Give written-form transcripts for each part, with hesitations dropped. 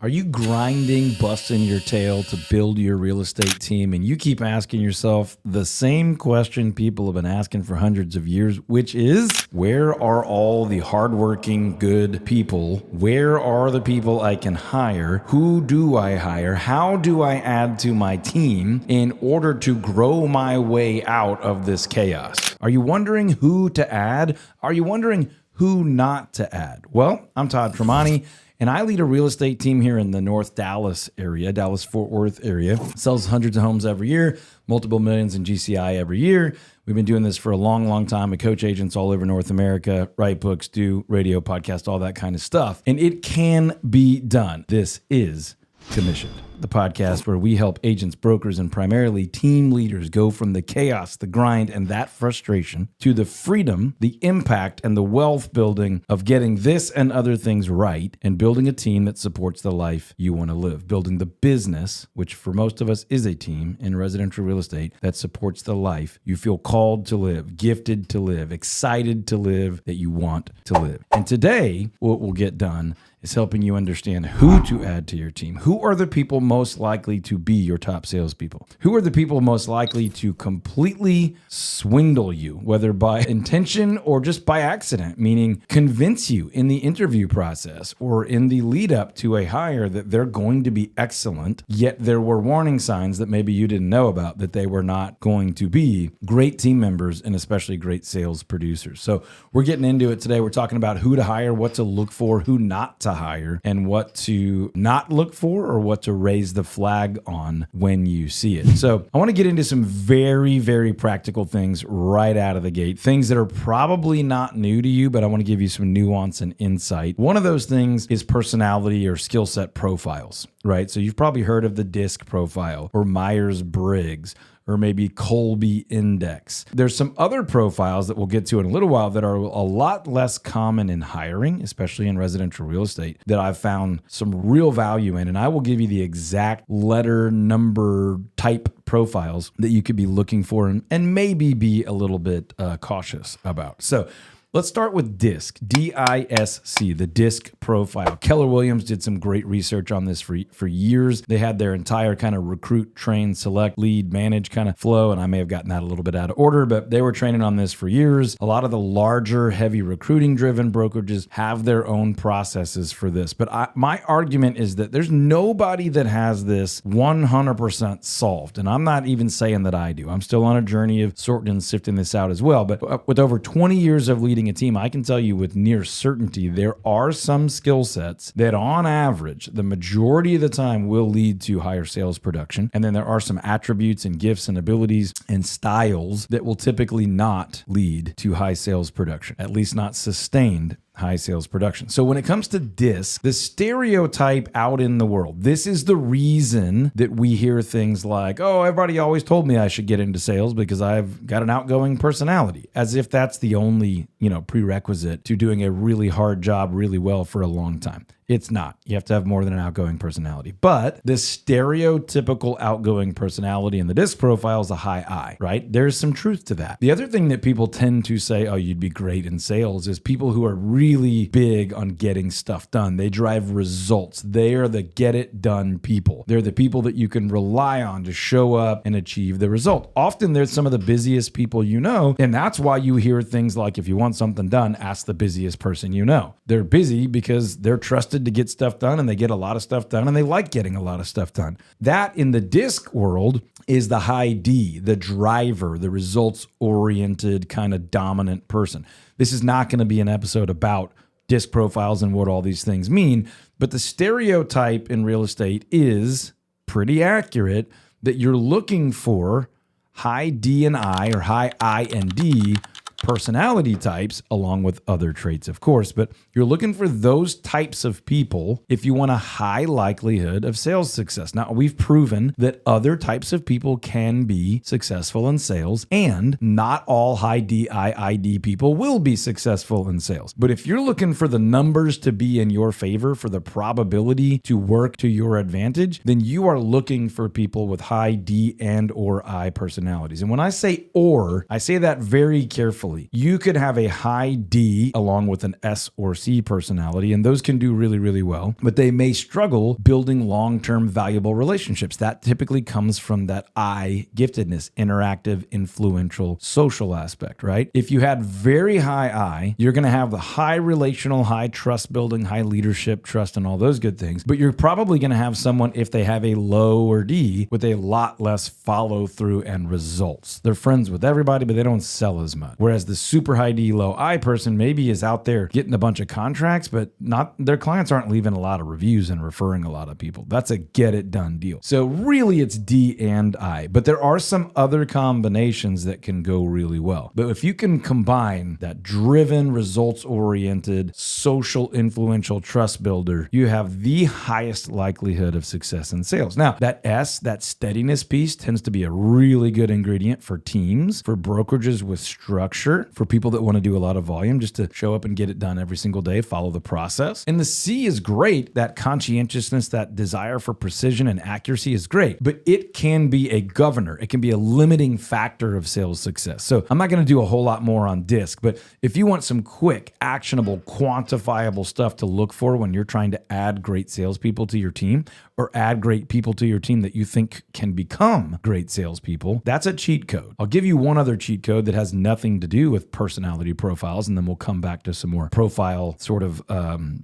Are you grinding, busting your tail to build your real estate team, and you keep asking yourself the same question people have been asking for hundreds of years, which is, where are all the hardworking, good people? Where are the people I can hire? Who do I hire? How do I add to my team in order to grow my way out of this chaos? Are you wondering who to add? Are you wondering who not to add? Well, I'm Todd Tremonti, and I lead a real estate team here in the North Dallas area, Dallas-Fort Worth area. Sells hundreds of homes every year, multiple millions in GCI every year. We've been doing this for a long, long time. We coach agents all over North America, write books, do radio, podcast, all that kind of stuff. And it can be done. This is Commissioned, the podcast where we help agents, brokers, and primarily team leaders go from the chaos, the grind, and that frustration to the freedom, the impact, and the wealth building of getting this and other things right and building a team that supports the life you want to live. Building the business, which for most of us is a team in residential real estate, that supports the life you feel called to live, gifted to live, excited to live, that you want to live. And today, what we'll get done is helping you understand who to add to your team. Who are the people most likely to be your top salespeople? Who are the people most likely to completely swindle you, whether by intention or just by accident, meaning convince you in the interview process or in the lead up to a hire that they're going to be excellent, yet there were warning signs that maybe you didn't know about that they were not going to be great team members and especially great sales producers. So we're getting into it today. We're talking about who to hire, what to look for, who not to hire, and what to not look for or what to raise the flag on when you see it. So I want to get into some very, very practical things right out of the gate, things that are probably not new to you, but I want to give you some nuance and insight. One of those things is personality or skill set profiles, right? So you've probably heard of the DISC profile or Myers-Briggs, or maybe Colby Index. There's some other profiles that we'll get to in a little while that are a lot less common in hiring, especially in residential real estate, that I've found some real value in. And I will give you the exact letter, number, type profiles that you could be looking for and maybe be a little bit cautious about. So let's start with DISC, D-I-S-C, the DISC profile. Keller Williams did some great research on this for years. They had their entire kind of recruit, train, select, lead, manage kind of flow, and I may have gotten that a little bit out of order, but they were training on this for years. A lot of the larger, heavy recruiting-driven brokerages have their own processes for this, but my argument is that there's nobody that has this 100% solved, and I'm not even saying that I do. I'm still on a journey of sorting and sifting this out as well, but with over 20 years of leading a team, I can tell you with near certainty there are some skill sets that on average, the majority of the time will lead to higher sales production. And then there are some attributes and gifts and abilities and styles that will typically not lead to high sales production, at least not sustained high sales production. So when it comes to DISC, the stereotype out in the world, this is the reason that we hear things like, oh, everybody always told me I should get into sales because I've got an outgoing personality, as if that's the only, prerequisite to doing a really hard job really well for a long time. It's not. You have to have more than an outgoing personality. But the stereotypical outgoing personality in the DISC profile is a high I, right? There's some truth to that. The other thing that people tend to say, oh, you'd be great in sales, is people who are really big on getting stuff done. They drive results. They are the get it done people. They're the people that you can rely on to show up and achieve the result. Often they're some of the busiest people you know, and that's why you hear things like, if you want something done, ask the busiest person you know. They're busy because they're trusted to get stuff done, and they get a lot of stuff done, and they like getting a lot of stuff done. That in the DISC world is the high D, the driver, the results-oriented kind of dominant person. This is not going to be an episode about DISC profiles and what all these things mean, but the stereotype in real estate is pretty accurate that you're looking for high D and I, or high I and D personality types, along with other traits, of course, but you're looking for those types of people if you want a high likelihood of sales success. Now, we've proven that other types of people can be successful in sales, and not all high DIID people will be successful in sales. But if you're looking for the numbers to be in your favor, for the probability to work to your advantage, then you are looking for people with high D and or I personalities. And when I say or, I say that very carefully. Conversely, you could have a high D along with an S or C personality, and those can do really, really well, but they may struggle building long-term valuable relationships. That typically comes from that I giftedness, interactive, influential, social aspect, right? If you had very high I, you're going to have the high relational, high trust building, high leadership, trust, and all those good things, but you're probably going to have someone, if they have a low or D, with a lot less follow through and results. They're friends with everybody, but they don't sell as much. Whereas the super high D, low I person maybe is out there getting a bunch of contracts, but not their clients aren't leaving a lot of reviews and referring a lot of people. That's a get it done deal. So really it's D and I, but there are some other combinations that can go really well. But if you can combine that driven, results oriented, social, influential trust builder, you have the highest likelihood of success in sales. Now that S, that steadiness piece tends to be a really good ingredient for teams, for brokerages with structure, for people that want to do a lot of volume, just to show up and get it done every single day, follow the process. And the C is great. That conscientiousness, that desire for precision and accuracy is great, but it can be a governor. It can be a limiting factor of sales success. So I'm not going to do a whole lot more on DISC, but if you want some quick, actionable, quantifiable stuff to look for when you're trying to add great salespeople to your team, or add great people to your team that you think can become great salespeople, that's a cheat code. I'll give you one other cheat code that has nothing to do with personality profiles, and then we'll come back to some more profile sort of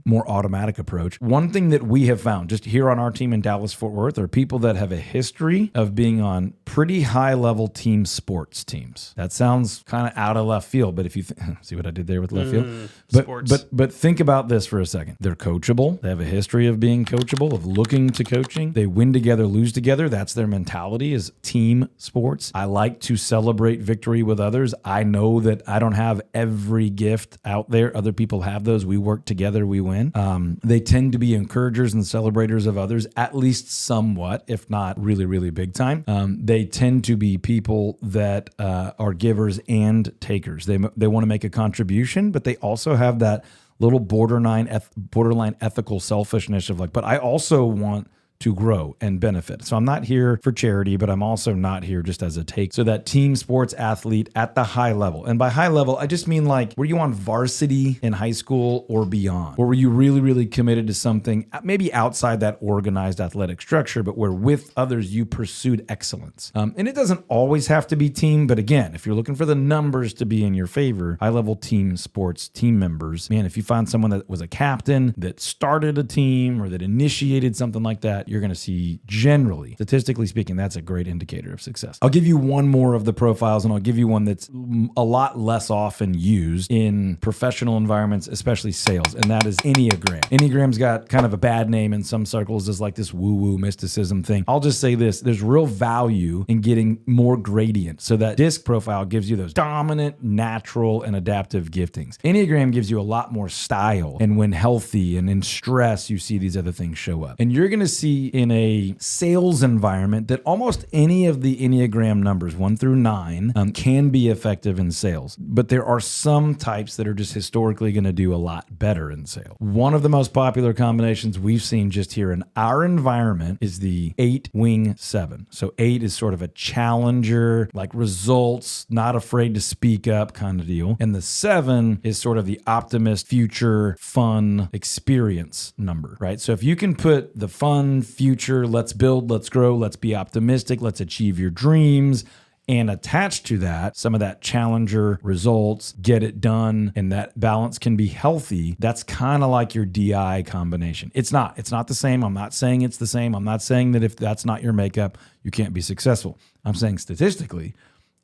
more automatic approach. One thing that we have found just here on our team in Dallas-Fort Worth are people that have a history of being on pretty high-level team sports teams. That sounds kind of out of left field, but if you see what I did there with left field? But think about this for a second. They're coachable. They have a history of being coachable, of looking to coaching. They win together, lose together. That's their mentality, is team sports. I like to celebrate victory with others. I know that I don't have every gift out there. Other people have those. We work together, we win. They tend to be encouragers and celebrators of others, at least somewhat, if not really, really big time. They tend to be people that are givers and takers. They want to make a contribution, but they also have that little borderline ethical selfishness of like, but I also want to grow and benefit. So I'm not here for charity, but I'm also not here just as a take. So that team sports athlete at the high level. And by high level, I just mean like, were you on varsity in high school or beyond? Or were you really, really committed to something maybe outside that organized athletic structure, but where with others you pursued excellence? And it doesn't always have to be team, but again, if you're looking for the numbers to be in your favor, high level team sports team members, man, if you find someone that was a captain, that started a team or that initiated something like that, you're going to see, generally, statistically speaking, that's a great indicator of success. I'll give you one more of the profiles, and I'll give you one that's a lot less often used in professional environments, especially sales, and that is Enneagram. Enneagram's got kind of a bad name in some circles as like this woo-woo mysticism thing. I'll just say this, there's real value in getting more gradient. So that DISC profile gives you those dominant, natural, and adaptive giftings. Enneagram gives you a lot more style, and when healthy and in stress, you see these other things show up. And you're going to see in a sales environment that almost any of the Enneagram numbers, 1 through 9, can be effective in sales. But there are some types that are just historically going to do a lot better in sales. One of the most popular combinations we've seen just here in our environment is the 8-wing-7. So 8 is sort of a challenger, like results, not afraid to speak up kind of deal. And the 7 is sort of the optimist, future, fun, experience number, right? So if you can put the fun, future, let's build, let's grow, let's be optimistic, let's achieve your dreams, and attached to that, some of that challenger results, get it done, and that balance can be healthy. That's kind of like your DI combination. It's not the same. I'm not saying it's the same. I'm not saying that if that's not your makeup, you can't be successful. I'm saying statistically,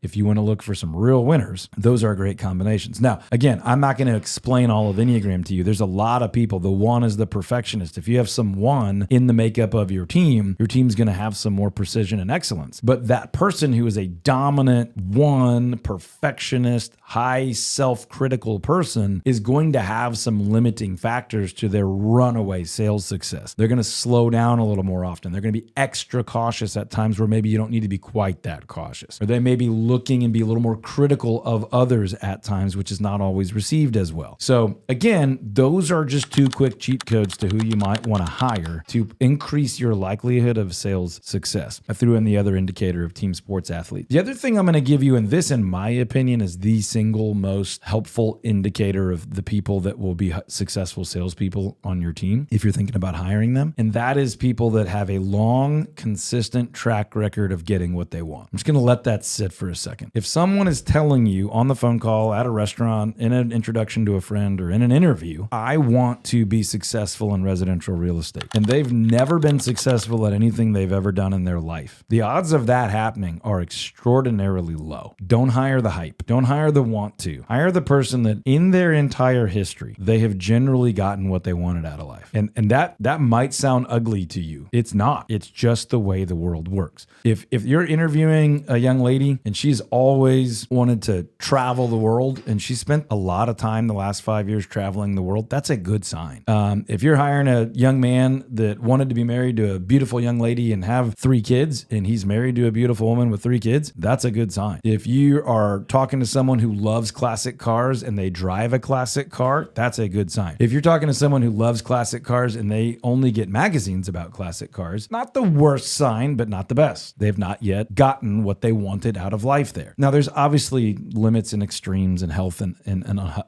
if you want to look for some real winners, those are great combinations. Now, again, I'm not going to explain all of Enneagram to you. There's a lot of people. The 1 is the perfectionist. If you have some 1 in the makeup of your team's going to have some more precision and excellence. But that person who is a dominant 1, perfectionist, high self-critical person is going to have some limiting factors to their runaway sales success. They're going to slow down a little more often. They're going to be extra cautious at times where maybe you don't need to be quite that cautious. Or they may be looking and be a little more critical of others at times, which is not always received as well. So again, those are just 2 quick cheat codes to who you might want to hire to increase your likelihood of sales success. I threw in the other indicator of team sports athlete. The other thing I'm going to give you, and this in my opinion is the single most helpful indicator of the people that will be successful salespeople on your team if you're thinking about hiring them, and that is people that have a long, consistent track record of getting what they want. I'm just going to let that sit for a second. If someone is telling you on the phone call, at a restaurant, in an introduction to a friend, or in an interview, I want to be successful in residential real estate, and they've never been successful at anything they've ever done in their life, the odds of that happening are extraordinarily low. Don't hire the hype. Don't hire the want to. Hire the person that in their entire history, they have generally gotten what they wanted out of life. And that might sound ugly to you. It's not. It's just the way the world works. If you're interviewing a young lady and she's always wanted to travel the world and she spent a lot of time the last 5 years traveling the world, that's a good sign. If you're hiring a young man that wanted to be married to a beautiful young lady and have 3 kids and he's married to a beautiful woman with 3 kids, that's a good sign. If you are talking to someone who loves classic cars and they drive a classic car, that's a good sign. If you're talking to someone who loves classic cars and they only get magazines about classic cars, not the worst sign, but not the best. They've not yet gotten what they wanted out of life there. Now, there's obviously limits and extremes in health and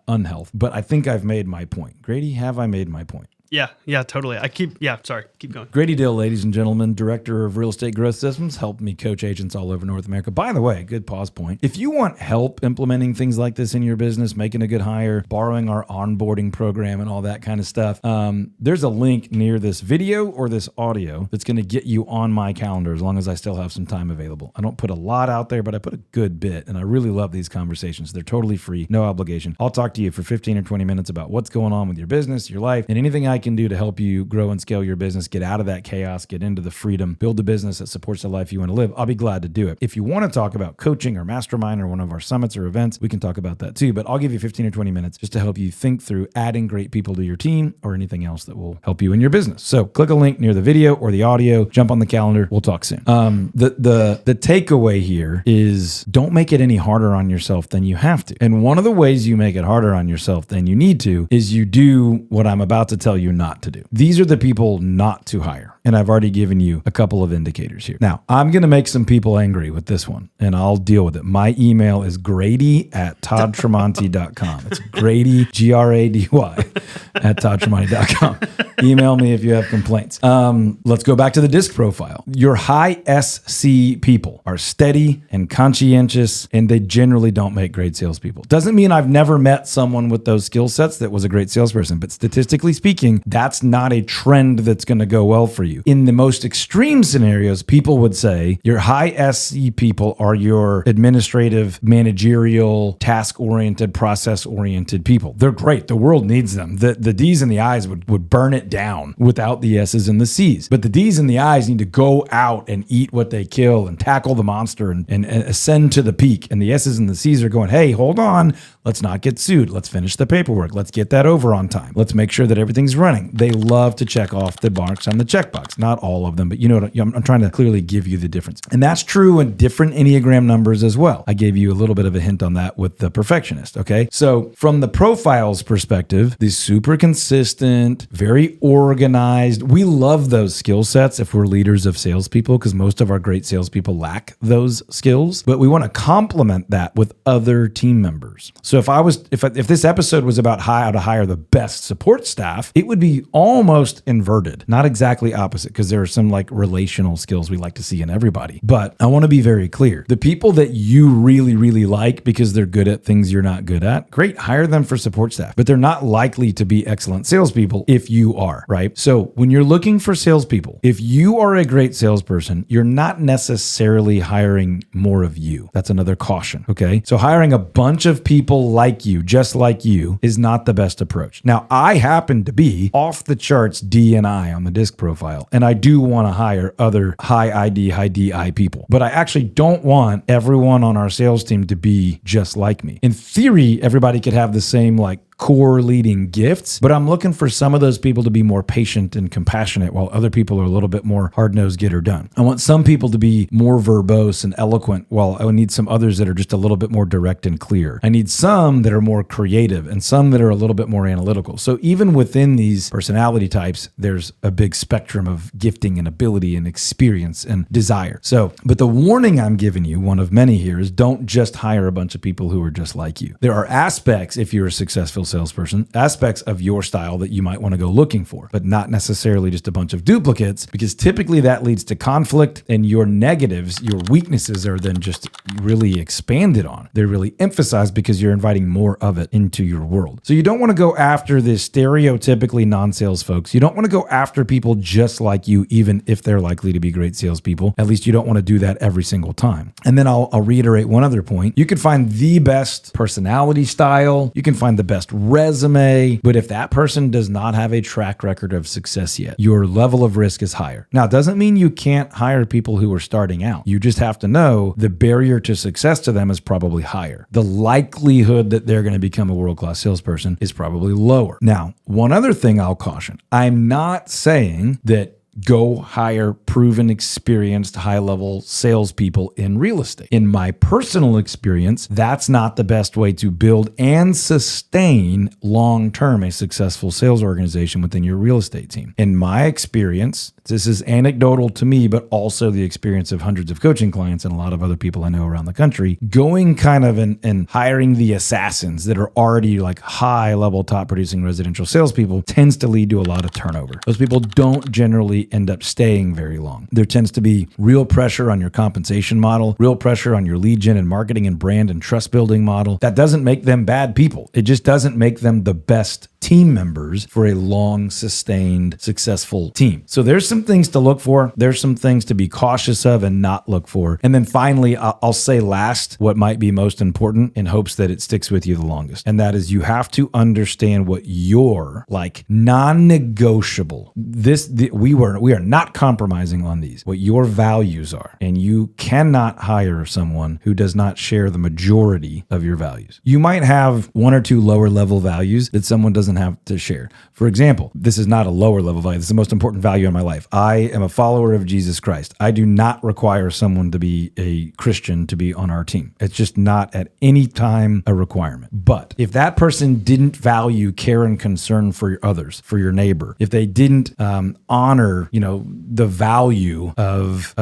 unhealth, but I think I've made my point. Grady, have I made my point? Yeah, totally. Keep going. Grady Dill, ladies and gentlemen, Director of Real Estate Growth Systems, helped me coach agents all over North America. By the way, good pause point. If you want help implementing things like this in your business, making a good hire, borrowing our onboarding program and all that kind of stuff, there's a link near this video or this audio that's going to get you on my calendar as long as I still have some time available. I don't put a lot out there, but I put a good bit, and I really love these conversations. They're totally free, no obligation. I'll talk to you for 15 or 20 minutes about what's going on with your business, your life, and anything I can do to help you grow and scale your business, get out of that chaos, get into the freedom, build a business that supports the life you want to live. I'll be glad to do it. If you want to talk about coaching or mastermind or one of our summits or events, we can talk about that too. But I'll give you 15 or 20 minutes just to help you think through adding great people to your team or anything else that will help you in your business. So click a link near the video or the audio, jump on the calendar. We'll talk soon. The takeaway here is don't make it any harder on yourself than you have to. And one of the ways you make it harder on yourself than you need to is you do what I'm about to tell you not to do. These are the people not to hire. And I've already given you a couple of indicators here. Now, I'm going to make some people angry with this one, and I'll deal with it. My email is grady@toddtremonti.com. It's Grady, Grady, at toddtremonti.com. Email me if you have complaints. Let's go back to the DISC profile. Your high SC people are steady and conscientious, and they generally don't make great salespeople. Doesn't mean I've never met someone with those skill sets that was a great salesperson, but statistically speaking, that's not a trend that's going to go well for you. In the most extreme scenarios, people would say your high SC people are your administrative, managerial, task-oriented, process-oriented people. They're great. The world needs them. The D's and the I's would burn it down without the S's and the C's. But the D's and the I's need to go out and eat what they kill and tackle the monster and ascend to the peak. And the S's and the C's are going, hey, hold on. Let's not get sued. Let's finish the paperwork. Let's get that over on time. Let's make sure that everything's running. They love to check off the marks on the checkbox. Not all of them, but you know what? I'm trying to clearly give you the difference. And that's true in different Enneagram numbers as well. I gave you a little bit of a hint on that with the perfectionist, okay? So from the profiles perspective, the super consistent, very organized, we love those skill sets if we're leaders of salespeople because most of our great salespeople lack those skills, but we want to complement that with other team members. So if this episode was about how to hire the best support staff, it would be almost inverted, not exactly opposite, because there are some like relational skills we like to see in everybody. But I want to be very clear. The people that you really, really like because they're good at things you're not good at, great, hire them for support staff, but they're not likely to be excellent salespeople if you are, right? So when you're looking for salespeople, if you are a great salesperson, you're not necessarily hiring more of you. That's another caution, okay? So hiring a bunch of people like you, just like you, is not the best approach. Now, I happen to be off the charts D&I on the DISC profile, and I do want to hire other high ID, high DI people, but I actually don't want everyone on our sales team to be just like me. In theory, everybody could have the same like core leading gifts, but I'm looking for some of those people to be more patient and compassionate while other people are a little bit more hard-nosed, get her done. I want some people to be more verbose and eloquent while I need some others that are just a little bit more direct and clear. I need some that are more creative and some that are a little bit more analytical. So even within these personality types, there's a big spectrum of gifting and ability and experience and desire. So, but the warning I'm giving you, one of many here, is don't just hire a bunch of people who are just like you. There are aspects, if you're a successful salesperson, aspects of your style that you might want to go looking for, but not necessarily just a bunch of duplicates, because typically that leads to conflict, and your negatives, your weaknesses are then just really expanded on. They're really emphasized because you're inviting more of it into your world. So you don't want to go after this stereotypically non-sales folks. You don't want to go after people just like you, even if they're likely to be great salespeople. At least you don't want to do that every single time. And then I'll reiterate one other point. You can find the best personality style. You can find the best resume. But if that person does not have a track record of success yet, your level of risk is higher. Now, it doesn't mean you can't hire people who are starting out. You just have to know the barrier to success to them is probably higher. The likelihood that they're going to become a world-class salesperson is probably lower. Now, one other thing I'll caution. I'm not saying that go hire proven, experienced, high-level salespeople in real estate. In my personal experience, that's not the best way to build and sustain long-term a successful sales organization within your real estate team. In my experience, this is anecdotal to me, but also the experience of hundreds of coaching clients and a lot of other people I know around the country, going kind of and hiring the assassins that are already like high-level top-producing residential salespeople tends to lead to a lot of turnover. Those people don't generally end up staying very long. There tends to be real pressure on your compensation model, real pressure on your lead gen and marketing and brand and trust building model. That doesn't make them bad people. It just doesn't make them the best team members for a long, sustained, successful team. So there's some things to look for. There's some things to be cautious of and not look for. And then finally, I'll say last, what might be most important in hopes that it sticks with you the longest. And that is you have to understand what your like non-negotiable, we are not compromising on these, what your values are. And you cannot hire someone who does not share the majority of your values. You might have one or two lower level values that someone doesn't have to share. For example, this is not a lower level value. This is the most important value in my life. I am a follower of Jesus Christ. I do not require someone to be a Christian to be on our team. It's just not at any time a requirement. But if that person didn't value care and concern for your others, for your neighbor, if they didn't honor, the value of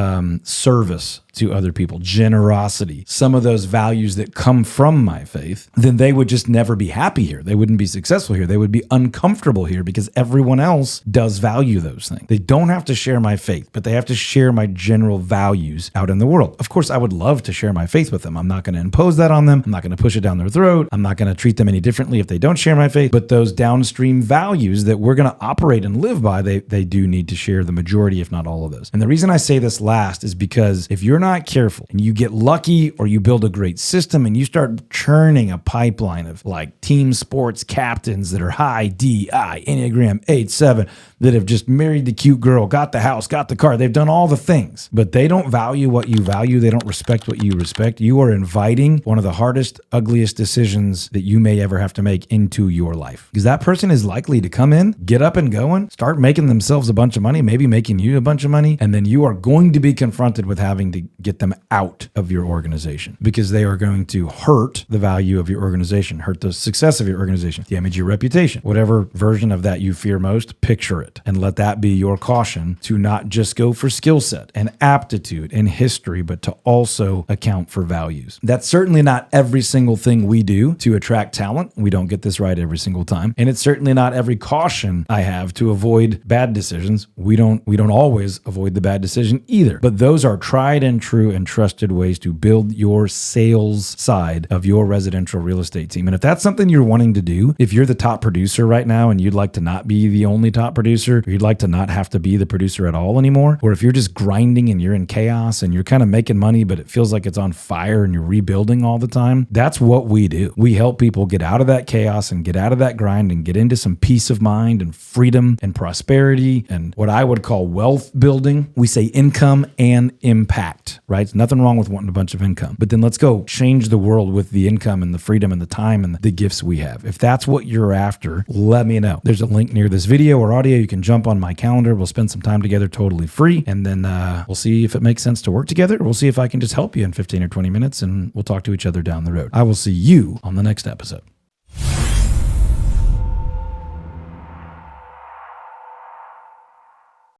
service to other people, generosity, some of those values that come from my faith, then they would just never be happy here. They wouldn't be successful here. They would be uncomfortable here because everyone else does value those things. They don't have to share my faith, but they have to share my general values out in the world. Of course, I would love to share my faith with them. I'm not going to impose that on them. I'm not going to push it down their throat. I'm not going to treat them any differently if they don't share my faith. But those downstream values that we're going to operate and live by, they do need to share the majority, if not all of those. And the reason I say this last is because if you're not careful and you get lucky or you build a great system and you start churning a pipeline of like team sports captains that are high DI, Enneagram 8-7, that have just married the cute girl, got the house, got the car, they've done all the things, but they don't value what you value, they don't respect what you respect, you are inviting one of the hardest, ugliest decisions that you may ever have to make into your life. Because that person is likely to come in, get up and going, start making themselves a bunch of money, maybe making you a bunch of money, and then you are going to be confronted with having to get them out of your organization because they are going to hurt the value of your organization, hurt the success of your organization, damage your reputation. Whatever version of that you fear most, picture it and let that be your caution to not just go for skill set and aptitude and history, but to also account for values. That's certainly not every single thing we do to attract talent. We don't get this right every single time. And it's certainly not every caution I have to avoid bad decisions. We don't always avoid the bad decision either. But those are tried and true and trusted ways to build your sales side of your residential real estate team. And if that's something you're wanting to do, if you're the top producer right now and you'd like to not be the only top producer, or you'd like to not have to be the producer at all anymore, or if you're just grinding and you're in chaos and you're kind of making money, but it feels like it's on fire and you're rebuilding all the time, that's what we do. We help people get out of that chaos and get out of that grind and get into some peace of mind and freedom and prosperity and what I would call wealth building. We say income and impact. great, right? Nothing wrong with wanting a bunch of income. But then let's go change the world with the income and the freedom and the time and the gifts we have. If that's what you're after, let me know. There's a link near this video or audio. You can jump on my calendar. We'll spend some time together totally free. And then we'll see if it makes sense to work together. We'll see if I can just help you in 15 or 20 minutes, and we'll talk to each other down the road. I will see you on the next episode.